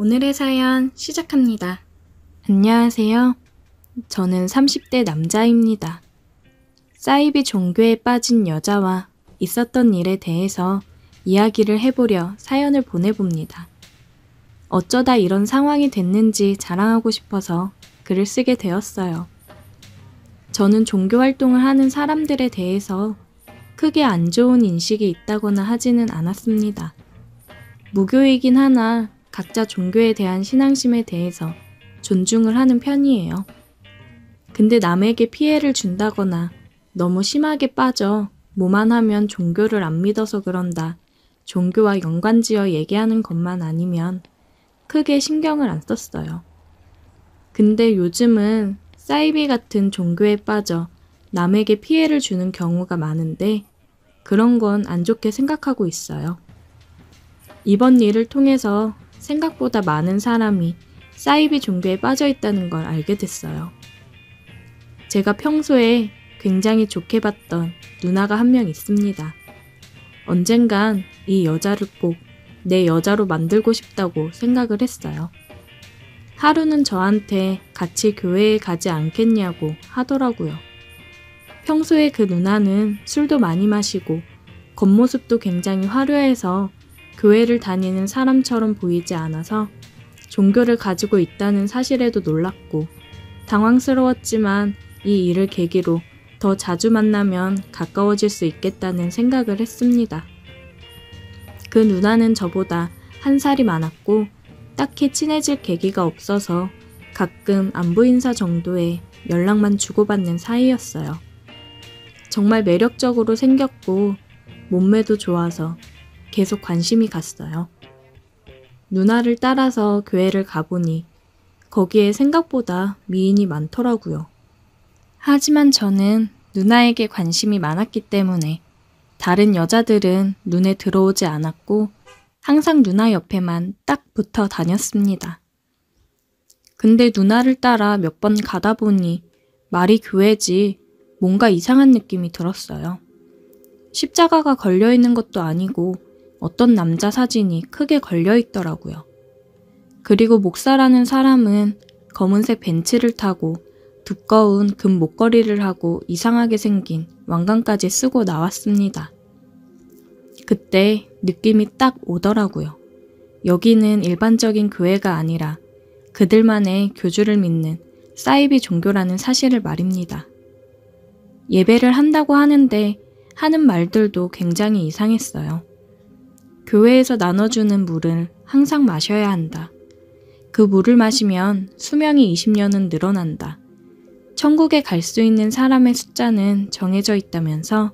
오늘의 사연 시작합니다. 안녕하세요. 저는 30대 남자입니다. 사이비 종교에 빠진 여자와 있었던 일에 대해서 이야기를 해보려 사연을 보내봅니다. 어쩌다 이런 상황이 됐는지 자랑하고 싶어서 글을 쓰게 되었어요. 저는 종교 활동을 하는 사람들에 대해서 크게 안 좋은 인식이 있다거나 하지는 않았습니다. 무교이긴 하나 각자 종교에 대한 신앙심에 대해서 존중을 하는 편이에요. 근데 남에게 피해를 준다거나 너무 심하게 빠져 뭐만 하면 종교를 안 믿어서 그런다, 종교와 연관지어 얘기하는 것만 아니면 크게 신경을 안 썼어요. 근데 요즘은 사이비 같은 종교에 빠져 남에게 피해를 주는 경우가 많은데 그런 건 안 좋게 생각하고 있어요. 이번 일을 통해서 생각보다 많은 사람이 사이비 종교에 빠져 있다는 걸 알게 됐어요. 제가 평소에 굉장히 좋게 봤던 누나가 한 명 있습니다. 언젠간 이 여자를 꼭 내 여자로 만들고 싶다고 생각을 했어요. 하루는 저한테 같이 교회에 가지 않겠냐고 하더라고요. 평소에 그 누나는 술도 많이 마시고 겉모습도 굉장히 화려해서 교회를 다니는 사람처럼 보이지 않아서 종교를 가지고 있다는 사실에도 놀랐고 당황스러웠지만 이 일을 계기로 더 자주 만나면 가까워질 수 있겠다는 생각을 했습니다. 그 누나는 저보다 한 살이 많았고 딱히 친해질 계기가 없어서 가끔 안부 인사 정도의 연락만 주고받는 사이였어요. 정말 매력적으로 생겼고 몸매도 좋아서 계속 관심이 갔어요. 누나를 따라서 교회를 가보니 거기에 생각보다 미인이 많더라고요. 하지만 저는 누나에게 관심이 많았기 때문에 다른 여자들은 눈에 들어오지 않았고 항상 누나 옆에만 딱 붙어 다녔습니다. 근데 누나를 따라 몇 번 가다 보니 말이 교회지 뭔가 이상한 느낌이 들었어요. 십자가가 걸려있는 것도 아니고 어떤 남자 사진이 크게 걸려있더라고요. 그리고 목사라는 사람은 검은색 벤츠를 타고 두꺼운 금 목걸이를 하고 이상하게 생긴 왕관까지 쓰고 나왔습니다. 그때 느낌이 딱 오더라고요. 여기는 일반적인 교회가 아니라 그들만의 교주를 믿는 사이비 종교라는 사실을 말입니다. 예배를 한다고 하는데 하는 말들도 굉장히 이상했어요. 교회에서 나눠주는 물을 항상 마셔야 한다. 그 물을 마시면 수명이 20년은 늘어난다. 천국에 갈 수 있는 사람의 숫자는 정해져 있다면서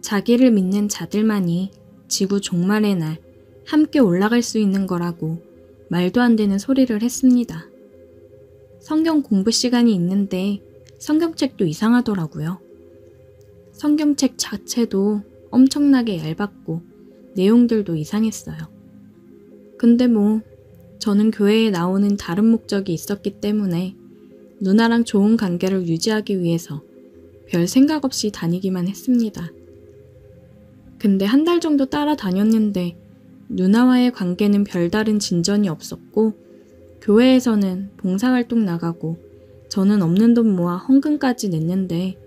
자기를 믿는 자들만이 지구 종말의 날 함께 올라갈 수 있는 거라고 말도 안 되는 소리를 했습니다. 성경 공부 시간이 있는데 성경책도 이상하더라고요. 성경책 자체도 엄청나게 얇았고 내용들도 이상했어요. 근데 저는 교회에 나오는 다른 목적이 있었기 때문에 누나랑 좋은 관계를 유지하기 위해서 별 생각 없이 다니기만 했습니다. 근데 한 달 정도 따라다녔는데 누나와의 관계는 별다른 진전이 없었고 교회에서는 봉사활동 나가고 저는 없는 돈 모아 헌금까지 냈는데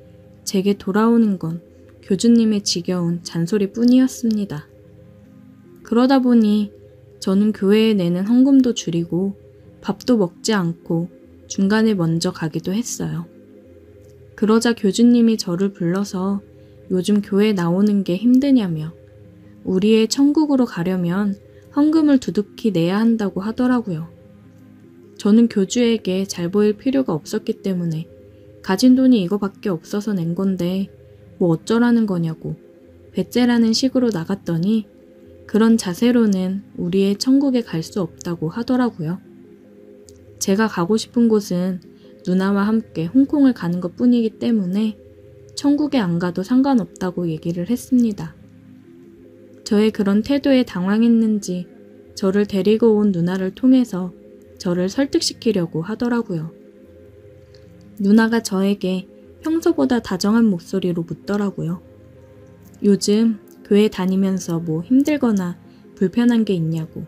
제게 돌아오는 건 교주님의 지겨운 잔소리뿐이었습니다. 그러다 보니 저는 교회에 내는 헌금도 줄이고 밥도 먹지 않고 중간에 먼저 가기도 했어요. 그러자 교주님이 저를 불러서 요즘 교회 나오는 게 힘드냐며 우리의 천국으로 가려면 헌금을 두둑히 내야 한다고 하더라고요. 저는 교주에게 잘 보일 필요가 없었기 때문에 가진 돈이 이거밖에 없어서 낸 건데 뭐 어쩌라는 거냐고 배째라는 식으로 나갔더니 그런 자세로는 우리의 천국에 갈 수 없다고 하더라고요. 제가 가고 싶은 곳은 누나와 함께 홍콩을 가는 것 뿐이기 때문에 천국에 안 가도 상관없다고 얘기를 했습니다. 저의 그런 태도에 당황했는지 저를 데리고 온 누나를 통해서 저를 설득시키려고 하더라고요. 누나가 저에게 평소보다 다정한 목소리로 묻더라고요. 요즘 교회 다니면서 뭐 힘들거나 불편한 게 있냐고.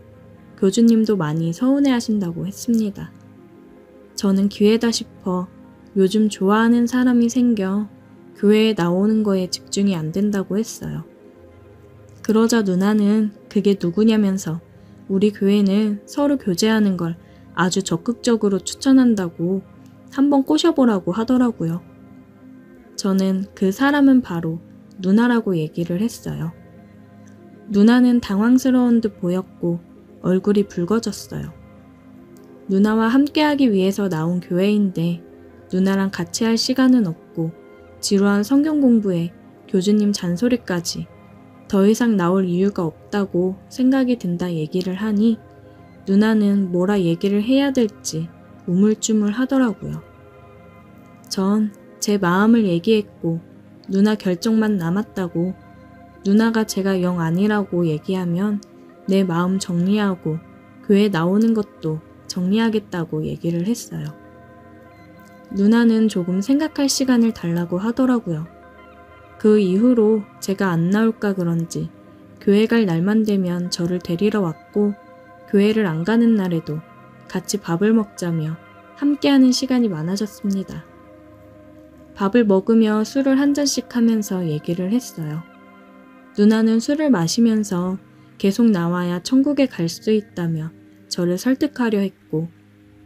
교주님도 많이 서운해하신다고 했습니다. 저는 기회다 싶어 요즘 좋아하는 사람이 생겨 교회에 나오는 거에 집중이 안 된다고 했어요. 그러자 누나는 그게 누구냐면서 우리 교회는 서로 교제하는 걸 아주 적극적으로 추천한다고 한번 꼬셔보라고 하더라고요. 저는 그 사람은 바로 누나라고 얘기를 했어요. 누나는 당황스러운 듯 보였고 얼굴이 붉어졌어요. 누나와 함께하기 위해서 나온 교회인데 누나랑 같이 할 시간은 없고 지루한 성경 공부에 교주님 잔소리까지 더 이상 나올 이유가 없다고 생각이 든다 얘기를 하니 누나는 뭐라 얘기를 해야 될지 우물쭈물 하더라고요. 전 제 마음을 얘기했고 누나 결정만 남았다고 누나가 제가 영 아니라고 얘기하면 내 마음 정리하고 교회 나오는 것도 정리하겠다고 얘기를 했어요. 누나는 조금 생각할 시간을 달라고 하더라고요. 그 이후로 제가 안 나올까 그런지 교회 갈 날만 되면 저를 데리러 왔고 교회를 안 가는 날에도 같이 밥을 먹자며 함께하는 시간이 많아졌습니다. 밥을 먹으며 술을 한 잔씩 하면서 얘기를 했어요. 누나는 술을 마시면서 계속 나와야 천국에 갈 수 있다며 저를 설득하려 했고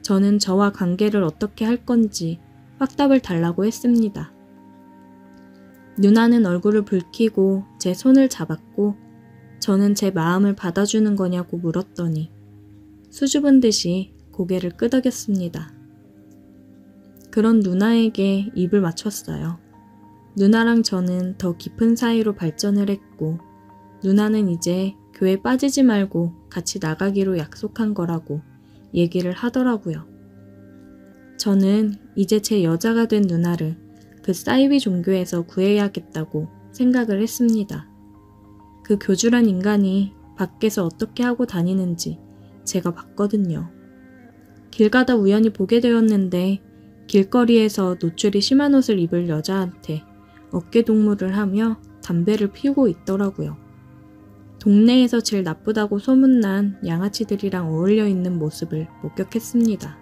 저는 저와 관계를 어떻게 할 건지 확답을 달라고 했습니다. 누나는 얼굴을 붉히고 제 손을 잡았고 저는 제 마음을 받아주는 거냐고 물었더니 수줍은 듯이 고개를 끄덕였습니다. 그런 누나에게 입을 맞췄어요. 누나랑 저는 더 깊은 사이로 발전을 했고 누나는 이제 교회 빠지지 말고 같이 나가기로 약속한 거라고 얘기를 하더라고요. 저는 이제 제 여자가 된 누나를 그 사이비 종교에서 구해야겠다고 생각을 했습니다. 그 교주란 인간이 밖에서 어떻게 하고 다니는지 제가 봤거든요. 길 가다 우연히 보게 되었는데 길거리에서 노출이 심한 옷을 입을 여자한테 어깨동무를 하며 담배를 피우고 있더라고요. 동네에서 제일 나쁘다고 소문난 양아치들이랑 어울려 있는 모습을 목격했습니다.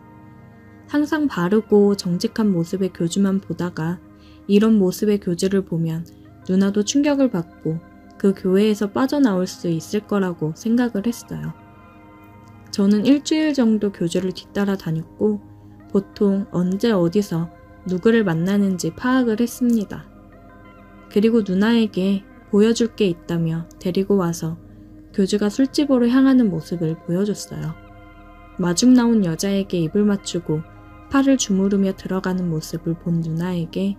항상 바르고 정직한 모습의 교주만 보다가 이런 모습의 교주를 보면 누나도 충격을 받고 그 교회에서 빠져나올 수 있을 거라고 생각을 했어요. 저는 일주일 정도 교주를 뒤따라 다녔고 보통 언제 어디서 누구를 만나는지 파악을 했습니다. 그리고 누나에게 보여줄 게 있다며 데리고 와서 교주가 술집으로 향하는 모습을 보여줬어요. 마중 나온 여자에게 입을 맞추고 팔을 주무르며 들어가는 모습을 본 누나에게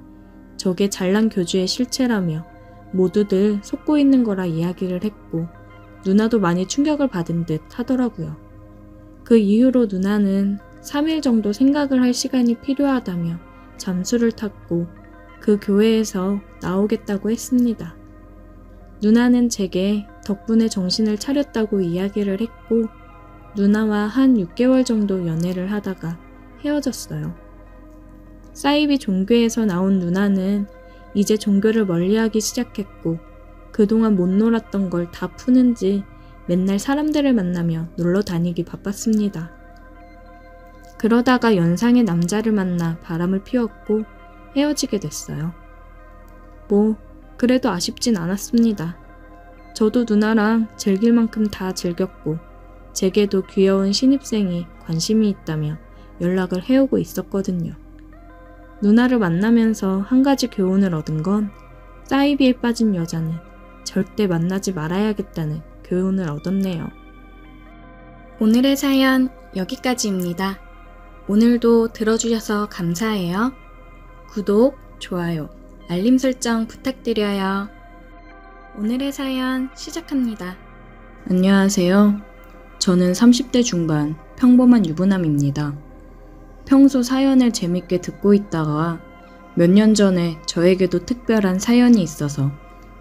저게 잘난 교주의 실체라며 모두들 속고 있는 거라 이야기를 했고 누나도 많이 충격을 받은 듯 하더라고요. 그 이후로 누나는 3일 정도 생각을 할 시간이 필요하다며 잠수를 탔고 그 교회에서 나오겠다고 했습니다. 누나는 제게 덕분에 정신을 차렸다고 이야기를 했고 누나와 한 6개월 정도 연애를 하다가 헤어졌어요. 사이비 종교에서 나온 누나는 이제 종교를 멀리하기 시작했고 그동안 못 놀았던 걸 다 푸는지 맨날 사람들을 만나며 놀러 다니기 바빴습니다. 그러다가 연상의 남자를 만나 바람을 피웠고 헤어지게 됐어요. 그래도 아쉽진 않았습니다. 저도 누나랑 즐길 만큼 다 즐겼고 제게도 귀여운 신입생이 관심이 있다며 연락을 해오고 있었거든요. 누나를 만나면서 한 가지 교훈을 얻은 건 사이비에 빠진 여자는 절대 만나지 말아야겠다는 교훈을 얻었네요. 오늘의 사연 여기까지입니다. 오늘도 들어주셔서 감사해요. 구독, 좋아요, 알림 설정 부탁드려요. 오늘의 사연 시작합니다. 안녕하세요. 저는 30대 중반 평범한 유부남입니다. 평소 사연을 재밌게 듣고 있다가 몇 년 전에 저에게도 특별한 사연이 있어서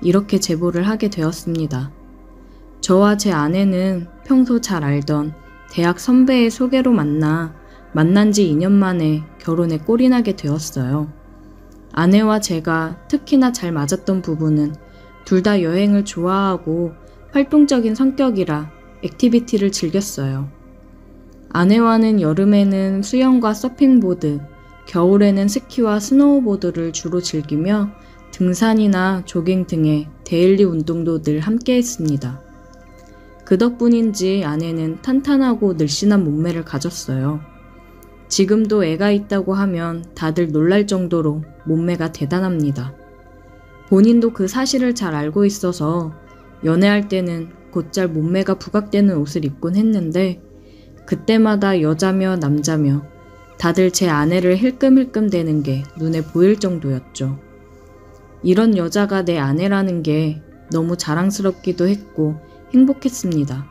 이렇게 제보를 하게 되었습니다. 저와 제 아내는 평소 잘 알던 대학 선배의 소개로 만난 지 2년 만에 결혼에 꼴이 나게 되었어요. 아내와 제가 특히나 잘 맞았던 부분은 둘 다 여행을 좋아하고 활동적인 성격이라 액티비티를 즐겼어요. 아내와는 여름에는 수영과 서핑보드, 겨울에는 스키와 스노우보드를 주로 즐기며 등산이나 조깅 등의 데일리 운동도 늘 함께 했습니다. 그 덕분인지 아내는 탄탄하고 늘씬한 몸매를 가졌어요. 지금도 애가 있다고 하면 다들 놀랄 정도로 몸매가 대단합니다. 본인도 그 사실을 잘 알고 있어서 연애할 때는 곧잘 몸매가 부각되는 옷을 입곤 했는데 그때마다 여자며 남자며 다들 제 아내를 힐끔힐끔 대는 게 눈에 보일 정도였죠. 이런 여자가 내 아내라는 게 너무 자랑스럽기도 했고 행복했습니다.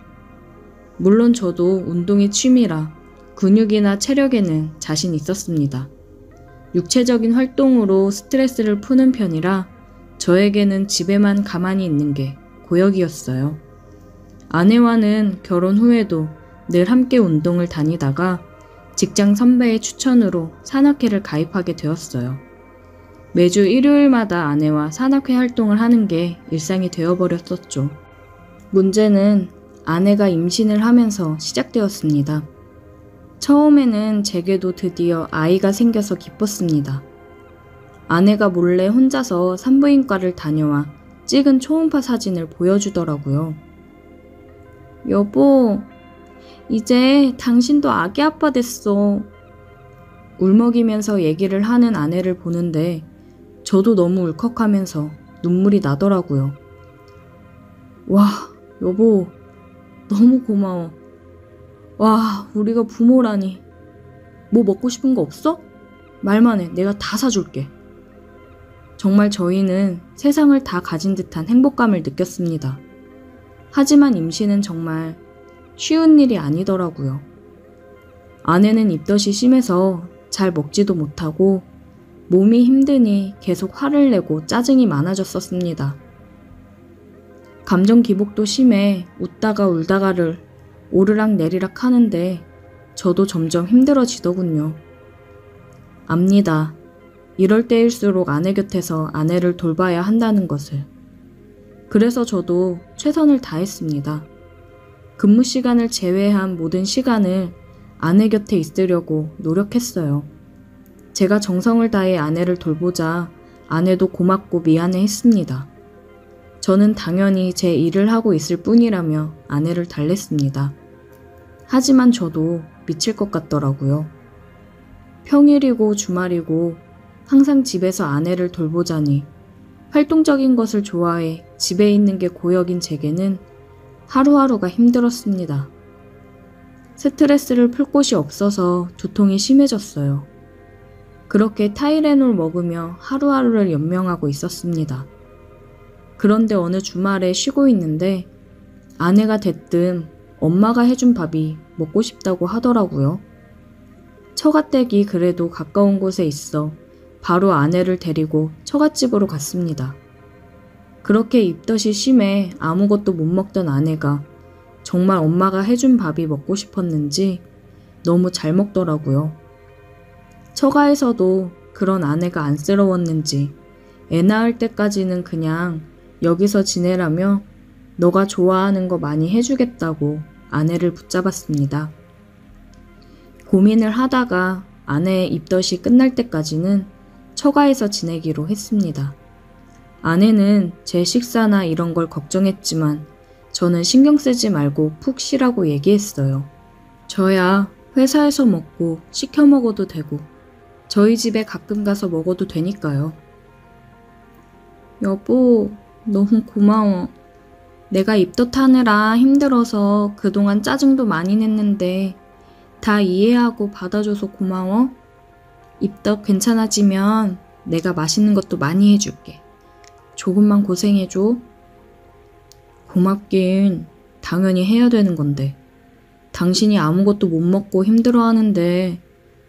물론 저도 운동이 취미라 근육이나 체력에는 자신 있었습니다. 육체적인 활동으로 스트레스를 푸는 편이라 저에게는 집에만 가만히 있는 게 고역이었어요. 아내와는 결혼 후에도 늘 함께 운동을 다니다가 직장 선배의 추천으로 산악회를 가입하게 되었어요. 매주 일요일마다 아내와 산악회 활동을 하는 게 일상이 되어버렸었죠. 문제는 아내가 임신을 하면서 시작되었습니다. 처음에는 제게도 드디어 아이가 생겨서 기뻤습니다. 아내가 몰래 혼자서 산부인과를 다녀와 찍은 초음파 사진을 보여주더라고요. 여보, 이제 당신도 아기 아빠 됐어. 울먹이면서 얘기를 하는 아내를 보는데 저도 너무 울컥하면서 눈물이 나더라고요. 와, 여보, 너무 고마워. 와, 우리가 부모라니. 뭐 먹고 싶은 거 없어? 말만 해. 내가 다 사줄게. 정말 저희는 세상을 다 가진 듯한 행복감을 느꼈습니다. 하지만 임신은 정말 쉬운 일이 아니더라고요. 아내는 입덧이 심해서 잘 먹지도 못하고 몸이 힘드니 계속 화를 내고 짜증이 많아졌었습니다. 감정 기복도 심해 웃다가 울다가를 오르락 내리락 하는데 저도 점점 힘들어지더군요. 압니다. 이럴 때일수록 아내 곁에서 아내를 돌봐야 한다는 것을. 그래서 저도 최선을 다했습니다. 근무 시간을 제외한 모든 시간을 아내 곁에 있으려고 노력했어요. 제가 정성을 다해 아내를 돌보자 아내도 고맙고 미안해 했습니다. 저는 당연히 제 일을 하고 있을 뿐이라며 아내를 달랬습니다. 하지만 저도 미칠 것 같더라고요. 평일이고 주말이고 항상 집에서 아내를 돌보자니 활동적인 것을 좋아해 집에 있는 게 고역인 제게는 하루하루가 힘들었습니다. 스트레스를 풀 곳이 없어서 두통이 심해졌어요. 그렇게 타이레놀 먹으며 하루하루를 연명하고 있었습니다. 그런데 어느 주말에 쉬고 있는데 아내가 대뜸 엄마가 해준 밥이 먹고 싶다고 하더라고요. 처갓댁이 그래도 가까운 곳에 있어 바로 아내를 데리고 처갓집으로 갔습니다. 그렇게 입덧이 심해 아무것도 못 먹던 아내가 정말 엄마가 해준 밥이 먹고 싶었는지 너무 잘 먹더라고요. 처가에서도 그런 아내가 안쓰러웠는지 애 낳을 때까지는 그냥 여기서 지내라며 너가 좋아하는 거 많이 해주겠다고 아내를 붙잡았습니다. 고민을 하다가 아내의 입덧이 끝날 때까지는 처가에서 지내기로 했습니다. 아내는 제 식사나 이런 걸 걱정했지만 저는 신경 쓰지 말고 푹 쉬라고 얘기했어요. 저야 회사에서 먹고 시켜 먹어도 되고 저희 집에 가끔 가서 먹어도 되니까요. 여보, 너무 고마워. 내가 입덧하느라 힘들어서 그동안 짜증도 많이 냈는데 다 이해하고 받아줘서 고마워. 입덧 괜찮아지면 내가 맛있는 것도 많이 해줄게. 조금만 고생해줘. 고맙긴 당연히 해야 되는 건데 당신이 아무것도 못 먹고 힘들어하는데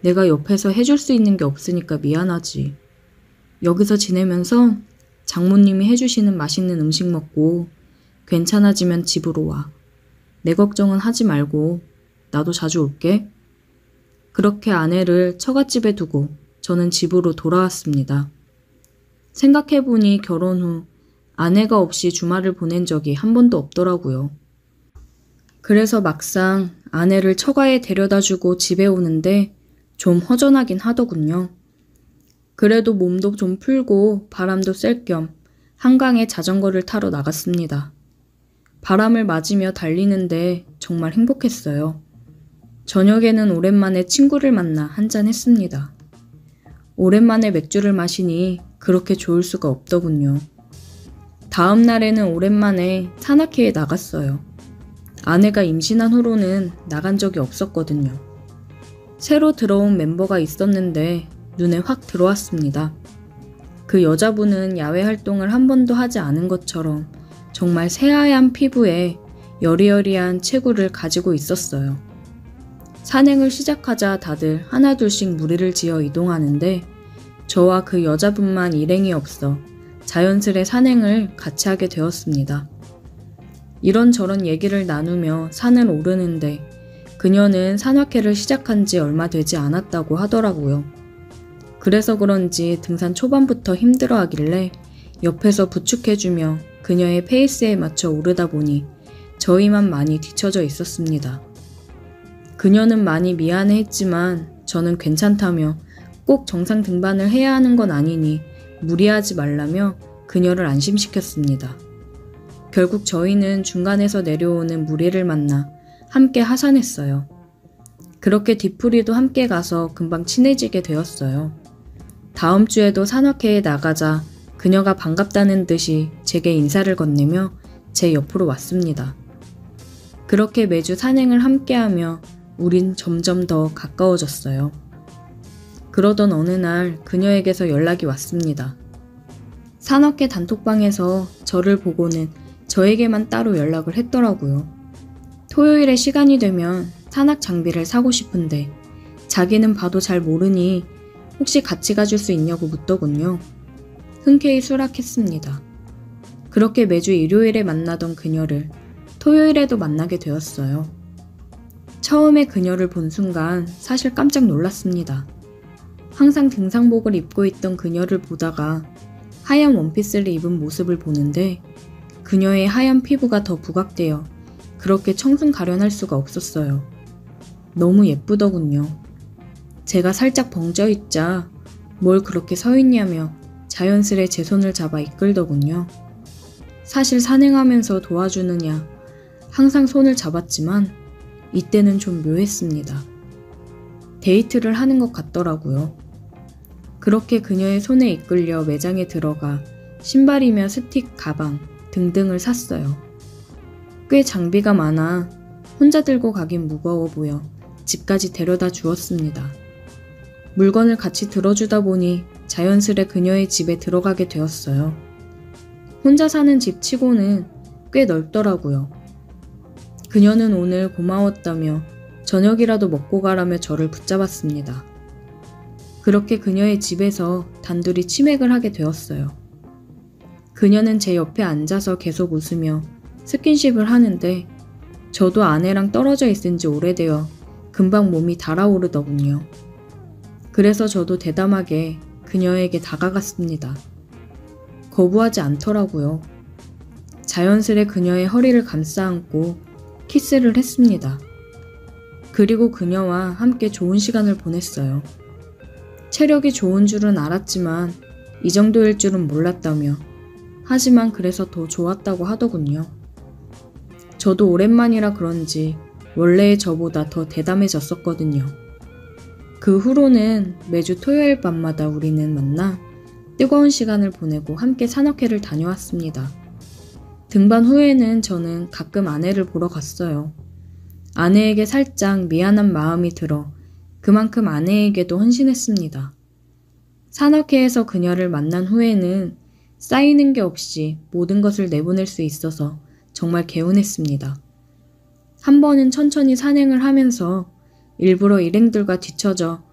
내가 옆에서 해줄 수 있는 게 없으니까 미안하지. 여기서 지내면서 장모님이 해주시는 맛있는 음식 먹고 괜찮아지면 집으로 와. 내 걱정은 하지 말고 나도 자주 올게. 그렇게 아내를 처갓집에 두고 저는 집으로 돌아왔습니다. 생각해보니 결혼 후 아내가 없이 주말을 보낸 적이 한 번도 없더라고요. 그래서 막상 아내를 처가에 데려다주고 집에 오는데 좀 허전하긴 하더군요. 그래도 몸도 좀 풀고 바람도 쐴 겸 한강에 자전거를 타러 나갔습니다. 바람을 맞으며 달리는데 정말 행복했어요. 저녁에는 오랜만에 친구를 만나 한잔 했습니다. 오랜만에 맥주를 마시니 그렇게 좋을 수가 없더군요. 다음 날에는 오랜만에 산악회에 나갔어요. 아내가 임신한 후로는 나간 적이 없었거든요. 새로 들어온 멤버가 있었는데 눈에 확 들어왔습니다. 그 여자분은 야외 활동을 한 번도 하지 않은 것처럼 정말 새하얀 피부에 여리여리한 체구를 가지고 있었어요. 산행을 시작하자 다들 하나둘씩 무리를 지어 이동하는데 저와 그 여자분만 일행이 없어 자연스레 산행을 같이 하게 되었습니다. 이런저런 얘기를 나누며 산을 오르는데 그녀는 산악회를 시작한 지 얼마 되지 않았다고 하더라고요. 그래서 그런지 등산 초반부터 힘들어 하길래 옆에서 부축해주며 그녀의 페이스에 맞춰 오르다 보니 저희만 많이 뒤처져 있었습니다. 그녀는 많이 미안해했지만 저는 괜찮다며 꼭 정상 등반을 해야 하는 건 아니니 무리하지 말라며 그녀를 안심시켰습니다. 결국 저희는 중간에서 내려오는 무리를 만나 함께 하산했어요. 그렇게 뒤풀이도 함께 가서 금방 친해지게 되었어요. 다음 주에도 산악회에 나가자 그녀가 반갑다는 듯이 제게 인사를 건네며 제 옆으로 왔습니다. 그렇게 매주 산행을 함께하며 우린 점점 더 가까워졌어요. 그러던 어느 날 그녀에게서 연락이 왔습니다. 산악회 단톡방에서 저를 보고는 저에게만 따로 연락을 했더라고요. 토요일에 시간이 되면 산악 장비를 사고 싶은데 자기는 봐도 잘 모르니 혹시 같이 가줄 수 있냐고 묻더군요. 흔쾌히 수락했습니다. 그렇게 매주 일요일에 만나던 그녀를 토요일에도 만나게 되었어요. 처음에 그녀를 본 순간 사실 깜짝 놀랐습니다. 항상 등산복을 입고 있던 그녀를 보다가 하얀 원피스를 입은 모습을 보는데 그녀의 하얀 피부가 더 부각되어 그렇게 청순 가련할 수가 없었어요. 너무 예쁘더군요. 제가 살짝 벙쪄 있자 뭘 그렇게 서 있냐며 자연스레 제 손을 잡아 이끌더군요. 사실 산행하면서 도와주느냐 항상 손을 잡았지만 이때는 좀 묘했습니다. 데이트를 하는 것 같더라고요. 그렇게 그녀의 손에 이끌려 매장에 들어가 신발이며 스틱, 가방 등등을 샀어요. 꽤 장비가 많아 혼자 들고 가긴 무거워 보여 집까지 데려다 주었습니다. 물건을 같이 들어주다 보니 자연스레 그녀의 집에 들어가게 되었어요. 혼자 사는 집 치고는 꽤 넓더라고요. 그녀는 오늘 고마웠다며 저녁이라도 먹고 가라며 저를 붙잡았습니다. 그렇게 그녀의 집에서 단둘이 치맥을 하게 되었어요. 그녀는 제 옆에 앉아서 계속 웃으며 스킨십을 하는데 저도 아내랑 떨어져 있은 지 오래되어 금방 몸이 달아오르더군요. 그래서 저도 대담하게 그녀에게 다가갔습니다. 거부하지 않더라고요. 자연스레 그녀의 허리를 감싸 안고 키스를 했습니다. 그리고 그녀와 함께 좋은 시간을 보냈어요. 체력이 좋은 줄은 알았지만 이 정도일 줄은 몰랐다며 하지만 그래서 더 좋았다고 하더군요. 저도 오랜만이라 그런지 원래의 저보다 더 대담해졌었거든요. 그 후로는 매주 토요일 밤마다 우리는 만나 뜨거운 시간을 보내고 함께 산악회를 다녀왔습니다. 등반 후에는 저는 가끔 아내를 보러 갔어요. 아내에게 살짝 미안한 마음이 들어 그만큼 아내에게도 헌신했습니다. 산악회에서 그녀를 만난 후에는 쌓이는 게 없이 모든 것을 내보낼 수 있어서 정말 개운했습니다. 한 번은 천천히 산행을 하면서 일부러 일행들과 뒤처져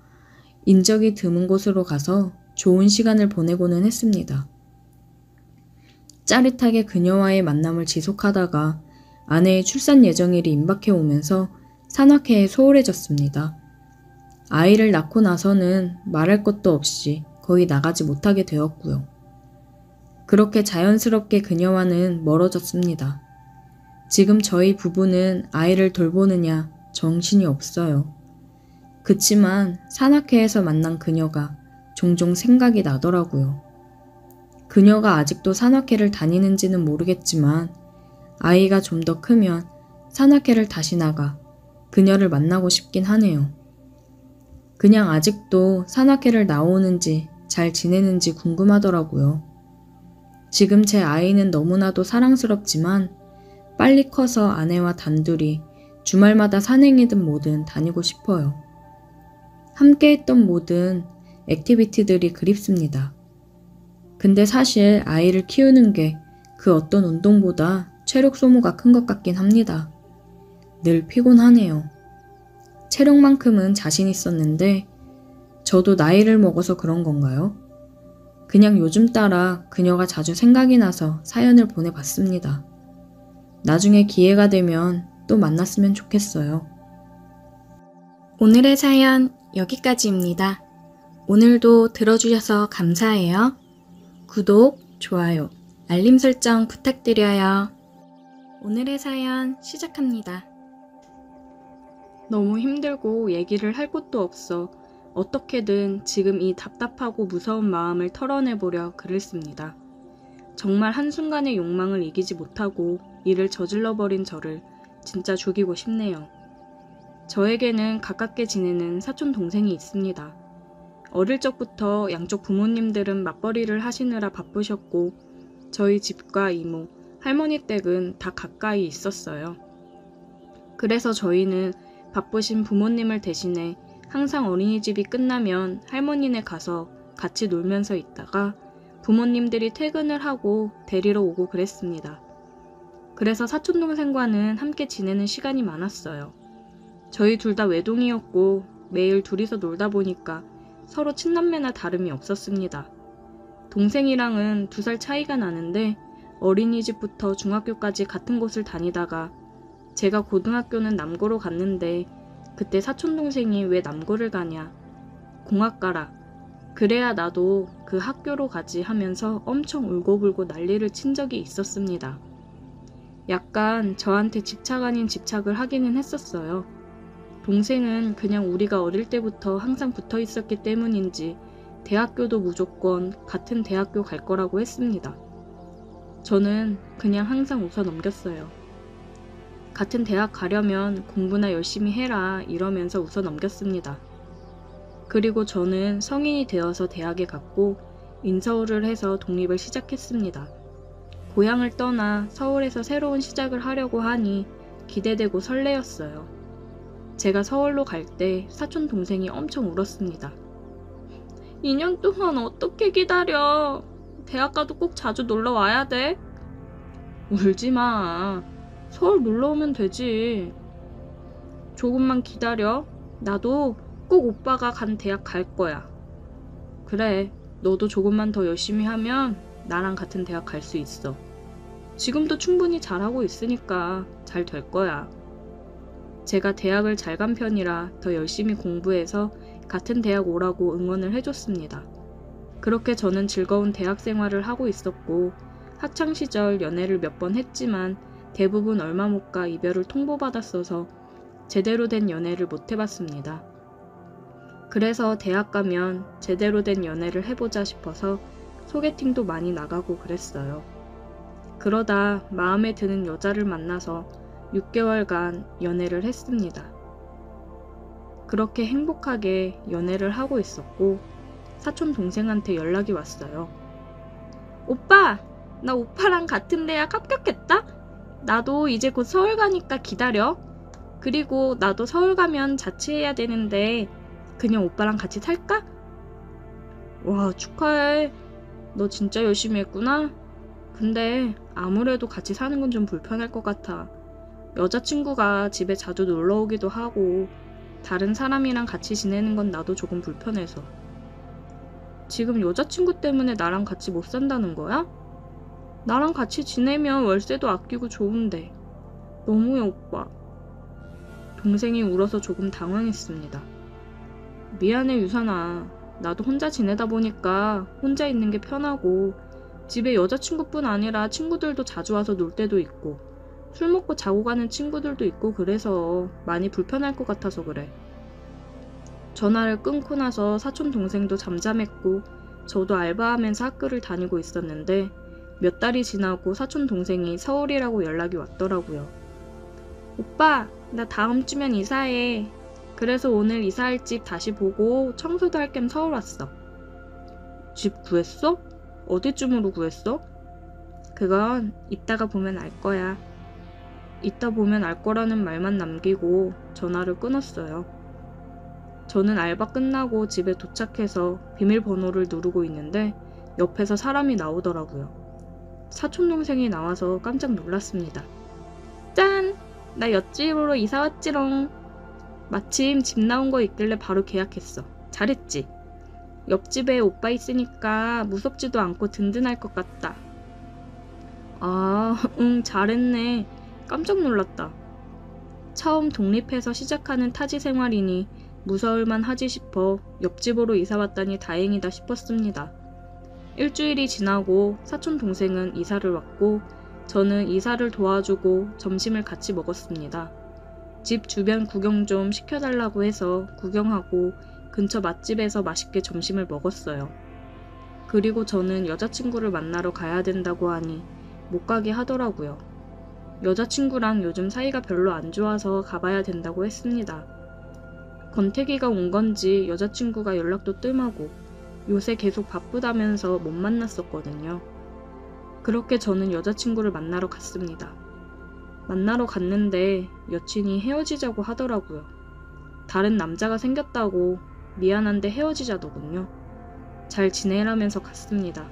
인적이 드문 곳으로 가서 좋은 시간을 보내고는 했습니다. 짜릿하게 그녀와의 만남을 지속하다가 아내의 출산 예정일이 임박해 오면서 산악회에 소홀해졌습니다. 아이를 낳고 나서는 말할 것도 없이 거의 나가지 못하게 되었고요. 그렇게 자연스럽게 그녀와는 멀어졌습니다. 지금 저희 부부는 아이를 돌보느냐 정신이 없어요. 그치만 산악회에서 만난 그녀가 종종 생각이 나더라고요. 그녀가 아직도 산악회를 다니는지는 모르겠지만 아이가 좀 더 크면 산악회를 다시 나가 그녀를 만나고 싶긴 하네요. 그냥 아직도 산악회를 나오는지 잘 지내는지 궁금하더라고요. 지금 제 아이는 너무나도 사랑스럽지만 빨리 커서 아내와 단둘이 주말마다 산행이든 뭐든 다니고 싶어요. 함께 했던 모든 액티비티들이 그립습니다. 근데 사실 아이를 키우는 게 그 어떤 운동보다 체력 소모가 큰 것 같긴 합니다. 늘 피곤하네요. 체력만큼은 자신 있었는데 저도 나이를 먹어서 그런 건가요? 그냥 요즘 따라 그녀가 자주 생각이 나서 사연을 보내봤습니다. 나중에 기회가 되면 또 만났으면 좋겠어요. 오늘의 사연 여기까지입니다. 오늘도 들어주셔서 감사해요. 구독, 좋아요, 알림 설정 부탁드려요. 오늘의 사연 시작합니다. 너무 힘들고 얘기를 할 곳도 없어 어떻게든 지금 이 답답하고 무서운 마음을 털어내보려 글을 씁니다. 정말 한순간의 욕망을 이기지 못하고 일을 저질러버린 저를 진짜 죽이고 싶네요. 저에게는 가깝게 지내는 사촌 동생이 있습니다. 어릴 적부터 양쪽 부모님들은 맞벌이를 하시느라 바쁘셨고 저희 집과 이모, 할머니 댁은 다 가까이 있었어요. 그래서 저희는 바쁘신 부모님을 대신해 항상 어린이집이 끝나면 할머니네 가서 같이 놀면서 있다가 부모님들이 퇴근을 하고 데리러 오고 그랬습니다. 그래서 사촌동생과는 함께 지내는 시간이 많았어요. 저희 둘 다 외동이었고 매일 둘이서 놀다 보니까 서로 친남매나 다름이 없었습니다. 동생이랑은 2살 차이가 나는데 어린이집부터 중학교까지 같은 곳을 다니다가 제가 고등학교는 남고로 갔는데 그때 사촌동생이 왜 남고를 가냐, 공학 가라, 그래야 나도 그 학교로 가지 하면서 엄청 울고불고 난리를 친 적이 있었습니다. 약간 저한테 집착 아닌 집착을 하기는 했었어요. 동생은 그냥 우리가 어릴 때부터 항상 붙어 있었기 때문인지 대학교도 무조건 같은 대학교 갈 거라고 했습니다. 저는 그냥 항상 웃어 넘겼어요. 같은 대학 가려면 공부나 열심히 해라 이러면서 웃어 넘겼습니다. 그리고 저는 성인이 되어서 대학에 갔고 인서울을 해서 독립을 시작했습니다. 고향을 떠나 서울에서 새로운 시작을 하려고 하니 기대되고 설레었어요. 제가 서울로 갈 때 사촌 동생이 엄청 울었습니다. 2년 동안 어떻게 기다려? 대학 가도 꼭 자주 놀러 와야 돼? 울지 마. 서울 놀러 오면 되지. 조금만 기다려. 나도 꼭 오빠가 간 대학 갈 거야. 그래, 너도 조금만 더 열심히 하면 나랑 같은 대학 갈 수 있어. 지금도 충분히 잘하고 있으니까 잘 될 거야. 제가 대학을 잘 간 편이라 더 열심히 공부해서 같은 대학 오라고 응원을 해줬습니다. 그렇게 저는 즐거운 대학 생활을 하고 있었고 학창시절 연애를 몇 번 했지만 대부분 얼마 못 가 이별을 통보받았어서 제대로 된 연애를 못 해봤습니다. 그래서 대학 가면 제대로 된 연애를 해보자 싶어서 소개팅도 많이 나가고 그랬어요. 그러다 마음에 드는 여자를 만나서 6개월간 연애를 했습니다. 그렇게 행복하게 연애를 하고 있었고 사촌 동생한테 연락이 왔어요. 오빠! 나 오빠랑 같은 대학 합격했다? 나도 이제 곧 서울 가니까 기다려. 그리고 나도 서울 가면 자취해야 되는데 그냥 오빠랑 같이 살까? 와, 축하해. 너 진짜 열심히 했구나. 근데 아무래도 같이 사는 건 좀 불편할 것 같아. 여자친구가 집에 자주 놀러 오기도 하고 다른 사람이랑 같이 지내는 건 나도 조금 불편해서. 지금 여자친구 때문에 나랑 같이 못 산다는 거야? 나랑 같이 지내면 월세도 아끼고 좋은데. 너무해, 오빠. 동생이 울어서 조금 당황했습니다. 미안해, 유산아. 나도 혼자 지내다 보니까 혼자 있는 게 편하고 집에 여자친구뿐 아니라 친구들도 자주 와서 놀 때도 있고 술 먹고 자고 가는 친구들도 있고 그래서 많이 불편할 것 같아서 그래. 전화를 끊고 나서 사촌 동생도 잠잠했고 저도 알바하면서 학교를 다니고 있었는데 몇 달이 지나고 사촌 동생이 서울이라고 연락이 왔더라고요. 오빠, 나 다음 주면 이사해. 그래서 오늘 이사할 집 다시 보고 청소도 할 겸 서울 왔어. 집 구했어? 어디쯤으로 구했어? 그건 이따가 보면 알 거야. 이따 보면 알 거라는 말만 남기고 전화를 끊었어요. 저는 알바 끝나고 집에 도착해서 비밀번호를 누르고 있는데 옆에서 사람이 나오더라고요. 사촌동생이 나와서 깜짝 놀랐습니다. 짠! 나 옆집으로 이사 왔지롱. 마침 집 나온 거 있길래 바로 계약했어. 잘했지? 옆집에 오빠 있으니까 무섭지도 않고 든든할 것 같다. 아, 응, 잘했네. 깜짝 놀랐다. 처음 독립해서 시작하는 타지 생활이니 무서울만 하지 싶어 옆집으로 이사 왔다니 다행이다 싶었습니다. 일주일이 지나고 사촌 동생은 이사를 왔고 저는 이사를 도와주고 점심을 같이 먹었습니다. 집 주변 구경 좀 시켜달라고 해서 구경하고 근처 맛집에서 맛있게 점심을 먹었어요. 그리고 저는 여자친구를 만나러 가야 된다고 하니 못 가게 하더라고요. 여자친구랑 요즘 사이가 별로 안 좋아서 가봐야 된다고 했습니다. 권태기가 온 건지 여자친구가 연락도 뜸하고 요새 계속 바쁘다면서 못 만났었거든요. 그렇게 저는 여자친구를 만나러 갔습니다. 만나러 갔는데 여친이 헤어지자고 하더라고요. 다른 남자가 생겼다고 미안한데 헤어지자더군요. 잘 지내라면서 갔습니다.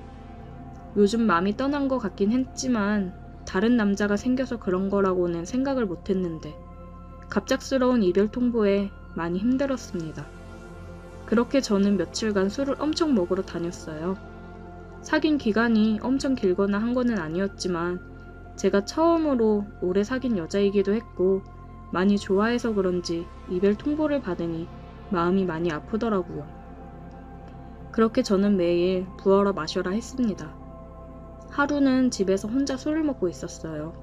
요즘 마음이 떠난 것 같긴 했지만 다른 남자가 생겨서 그런 거라고는 생각을 못했는데 갑작스러운 이별 통보에 많이 힘들었습니다. 그렇게 저는 며칠간 술을 엄청 먹으러 다녔어요. 사귄 기간이 엄청 길거나 한 거는 아니었지만 제가 처음으로 오래 사귄 여자이기도 했고 많이 좋아해서 그런지 이별 통보를 받으니 마음이 많이 아프더라고요. 그렇게 저는 매일 부어라 마셔라 했습니다. 하루는 집에서 혼자 술을 먹고 있었어요.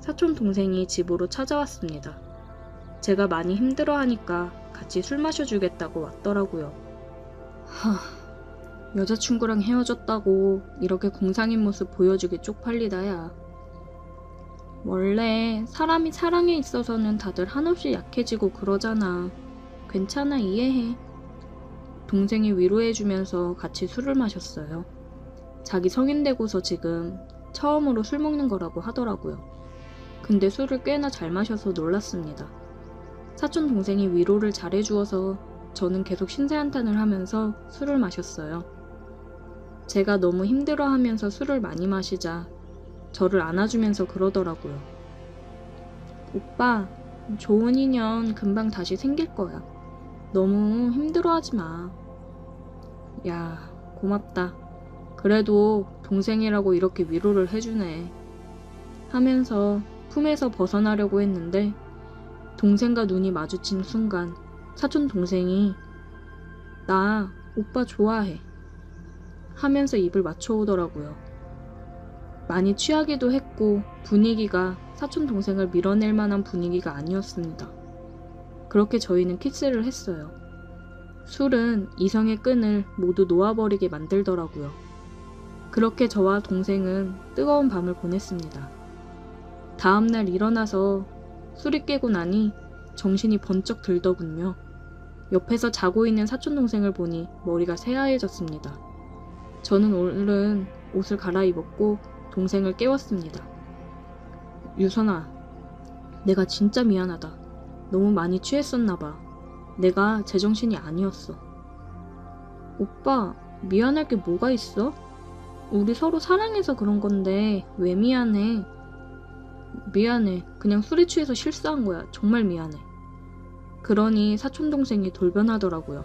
사촌 동생이 집으로 찾아왔습니다. 제가 많이 힘들어하니까 같이 술 마셔주겠다고 왔더라고요. 여자친구랑 헤어졌다고 이렇게 공상인 모습 보여주기 쪽팔리다야. 원래 사람이 사랑에 있어서는 다들 한없이 약해지고 그러잖아. 괜찮아, 이해해. 동생이 위로해주면서 같이 술을 마셨어요. 자기 성인 되고서 지금 처음으로 술 먹는 거라고 하더라고요. 근데 술을 꽤나 잘 마셔서 놀랐습니다. 사촌 동생이 위로를 잘해주어서 저는 계속 신세한탄을 하면서 술을 마셨어요. 제가 너무 힘들어하면서 술을 많이 마시자 저를 안아주면서 그러더라고요. 오빠, 좋은 인연 금방 다시 생길 거야. 너무 힘들어하지 마. 야, 고맙다. 그래도 동생이라고 이렇게 위로를 해주네. 하면서 품에서 벗어나려고 했는데 동생과 눈이 마주친 순간 사촌 동생이 나 오빠 좋아해 하면서 입을 맞춰오더라고요. 많이 취하기도 했고 분위기가 사촌 동생을 밀어낼 만한 분위기가 아니었습니다. 그렇게 저희는 키스를 했어요. 술은 이성의 끈을 모두 놓아버리게 만들더라고요. 그렇게 저와 동생은 뜨거운 밤을 보냈습니다. 다음날 일어나서 술이 깨고 나니 정신이 번쩍 들더군요. 옆에서 자고 있는 사촌동생을 보니 머리가 새하얘졌습니다. 저는 얼른 옷을 갈아입었고 동생을 깨웠습니다. 유선아, 내가 진짜 미안하다. 너무 많이 취했었나봐. 내가 제정신이 아니었어. 오빠, 미안할 게 뭐가 있어? 우리 서로 사랑해서 그런 건데 왜 미안해? 미안해. 그냥 술에 취해서 실수한 거야. 정말 미안해. 그러니 사촌동생이 돌변하더라고요.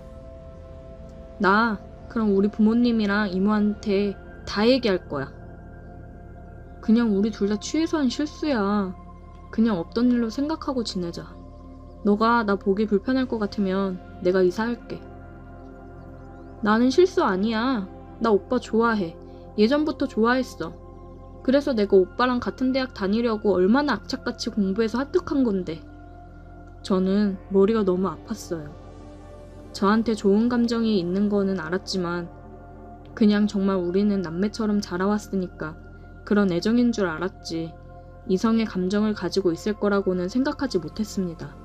나 그럼 우리 부모님이랑 이모한테 다 얘기할 거야. 그냥 우리 둘 다 취해서 한 실수야. 그냥 없던 일로 생각하고 지내자. 너가 나 보기 불편할 것 같으면 내가 이사할게. 나는 실수 아니야. 나 오빠 좋아해. 예전부터 좋아했어. 그래서 내가 오빠랑 같은 대학 다니려고 얼마나 악착같이 공부해서 합격한 건데. 저는 머리가 너무 아팠어요. 저한테 좋은 감정이 있는 거는 알았지만 그냥 정말 우리는 남매처럼 자라왔으니까 그런 애정인 줄 알았지 이성의 감정을 가지고 있을 거라고는 생각하지 못했습니다.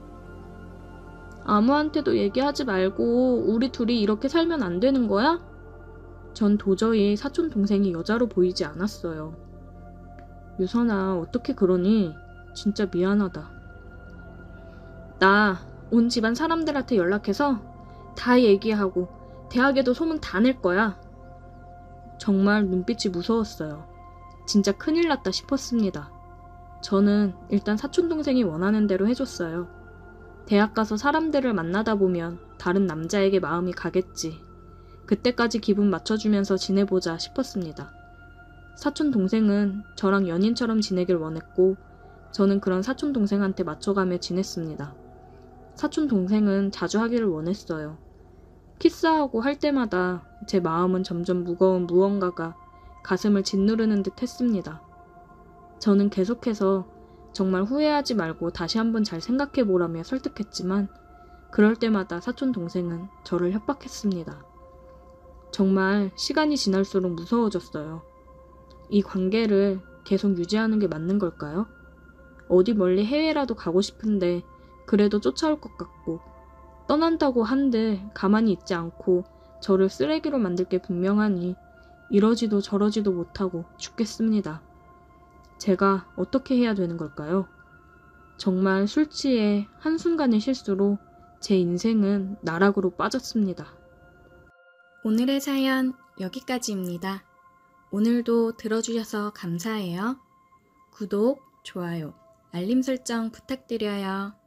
아무한테도 얘기하지 말고 우리 둘이 이렇게 살면 안 되는 거야? 전 도저히 사촌 동생이 여자로 보이지 않았어요. 유선아, 어떻게 그러니? 진짜 미안하다. 나 온 집안 사람들한테 연락해서 다 얘기하고 대학에도 소문 다 낼 거야. 정말 눈빛이 무서웠어요. 진짜 큰일 났다 싶었습니다. 저는 일단 사촌동생이 원하는 대로 해줬어요. 대학 가서 사람들을 만나다 보면 다른 남자에게 마음이 가겠지. 그때까지 기분 맞춰주면서 지내보자 싶었습니다. 사촌동생은 저랑 연인처럼 지내길 원했고 저는 그런 사촌동생한테 맞춰가며 지냈습니다. 사촌동생은 자주 하기를 원했어요. 키스하고 할 때마다 제 마음은 점점 무거운 무언가가 가슴을 짓누르는 듯 했습니다. 저는 계속해서 정말 후회하지 말고 다시 한번 잘 생각해보라며 설득했지만 그럴 때마다 사촌동생은 저를 협박했습니다. 정말 시간이 지날수록 무서워졌어요. 이 관계를 계속 유지하는 게 맞는 걸까요? 어디 멀리 해외라도 가고 싶은데 그래도 쫓아올 것 같고 떠난다고 한들 가만히 있지 않고 저를 쓰레기로 만들 게 분명하니 이러지도 저러지도 못하고 죽겠습니다. 제가 어떻게 해야 되는 걸까요? 정말 술 취해 한순간의 실수로 제 인생은 나락으로 빠졌습니다. 오늘의 사연 여기까지입니다. 오늘도 들어주셔서 감사해요. 구독, 좋아요, 알림 설정 부탁드려요.